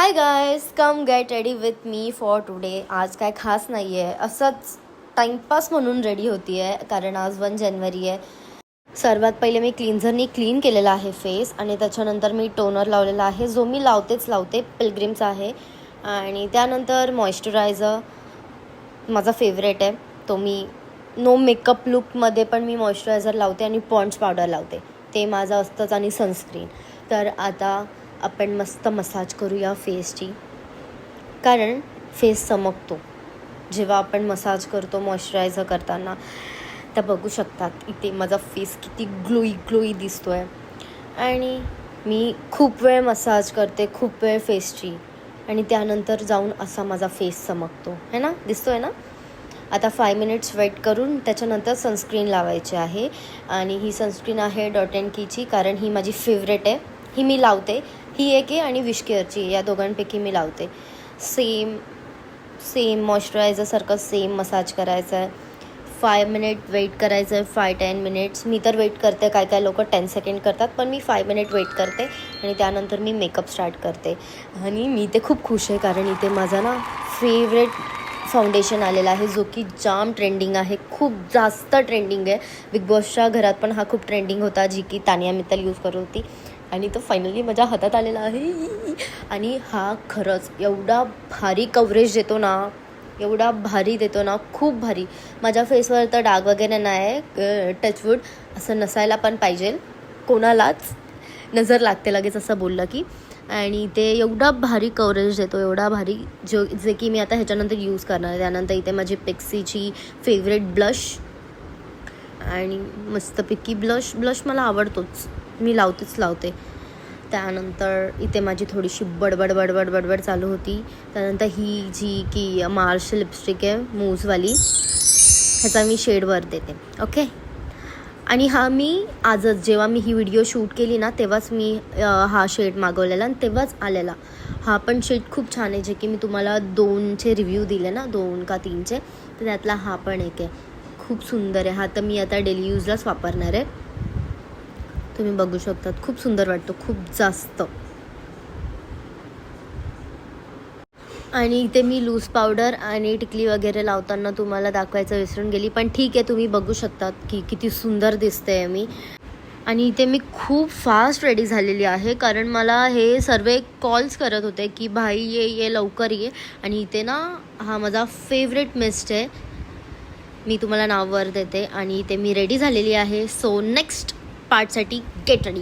Hi guys, come get ready with me for today. आज काय खास नाही आहे, असंच टाईमपास म्हणून रेडी होती आहे कारण आज 1 जानेवारी आहे. सर्वात पहिले मी क्लिन्झरनी क्लीन केलेला आहे फेस आणि त्याच्यानंतर मी टोनर लावलेला आहे, जो मी लावते पिलग्रिमचा आहे. आणि त्यानंतर मॉइश्चरायझर माझा फेवरेट आहे, तो मी नो मेकअप लुकमध्ये पण मी मॉइश्चरायझर लावते आणि पॉन्ड्स पावडर लावते, ते माझं असतंच. आणि सनस्क्रीन. तर आता आपण मस्त मसाज करूया फेसची, कारण फेस चमकतो जेव्हा आपण मसाज करतो मॉइश्चरायझर करताना. तर बघू शकतात इथे माझा फेस किती ग्लोई दिसतो आहे. आणि मी खूप वेळ मसाज करते, खूप वेळ फेसची, आणि त्यानंतर जाऊन असा माझा फेस चमकतो है ना, दिसतो आहे ना. आता 5 मिनिट्स वेट करून त्याच्यानंतर सनस्क्रीन लावायची आहे. आणि ही सनस्क्रीन आहे डॉट अँड कीची, कारण ही माझी फेवरेट आहे, ही मी लावते. ही एक आहे आणि विशकेअरची, या दोघांपैकी मी लावते. सेम मॉइश्चरायझरसारखं सेम मसाज करायचं आहे. 5 मिनिट वेट करायचं आहे, 5-10 मिनिट्स. मी तर वेट करते, काय लोक 10 सेकंड करतात, पण मी 5 मिनिट वेट करते आणि त्यानंतर मी मेकअप स्टार्ट करते. आणि मी ते खूप खुश आहे, कारण इथे माझा ना फेवरेट फाउंडेशन आलेला आहे, जो की जाम ट्रेंडिंग आहे, खूप जास्त ट्रेंडिंग आहे. बिग बॉसच्या घरात पण हा खूप ट्रेंडिंग होता, जी की तानिया मित्तल यूज करत होती, आणि तो फायनली माझ्या हातात आलेला आहे. आणि हा खरंच एवढा भारी कव्हरेज देतो ना, एवढा भारी देतो ना, खूप भारी. माझ्या फेसवर तर डाग वगैरे नाही आहे, टचवूड, असं नसायला पण पाहिजे, कोणालाच नजर लागते लगेच असं बोललं की. आणि ते एवढा भारी कव्हरेज देतो, एवढा भारी, जे की मी आता ह्याच्यानंतर यूज करणार आहे. त्यानंतर इथे माझी पिक्सीची फेवरेट ब्लश, आणि मस्तपैकी ब्लश मला आवडतोच, मी लावते. त्यानंतर इथे माझी थोडीशी बडबड चालू होती. त्यानंतर ही जी की मार्श लिपस्टिक आहे मूव्सवाली, ह्याचा मी शेडवर देते, ओके. आणि हा मी आजच, जेव्हा मी ही व्हिडिओ शूट केली ना, तेव्हाच मी हा शेड मागवलेला आणि तेव्हाच आलेला. हा पण शेड खूप छान आहे, जे की मी तुम्हाला 2चे रिव्ह्यू दिले ना, 2 का 3चे, तर त्यातला हा पण एक आहे, खूप सुंदर आहे. हा तर मी आता डेली यूजलाच वापरणार आहे. तुम्ही बघू शकतात, खूप सुंदर वाटतो, खूप जास्त. आणि इथे मी लूज पावडर आणि टिकली वगैरे लावताना तुम्हाला दाखवायचं विसरून गेली, पण ठीक आहे, तुम्ही बघू शकतात की किती सुंदर दिसते आहे मी. आणि इथे मी खूप फास्ट रेडी झालेली आहे, कारण मला हे सर्व कॉल्स करत होते की भाई ये लवकर ये. आणि इथे ना हा माझा फेवरेट मिस्ट आहे, मी तुम्हाला नाववर देते. आणि इथे मी रेडी झालेली आहे. सो नेक्स्ट पार्टसाठी गेट रेडी.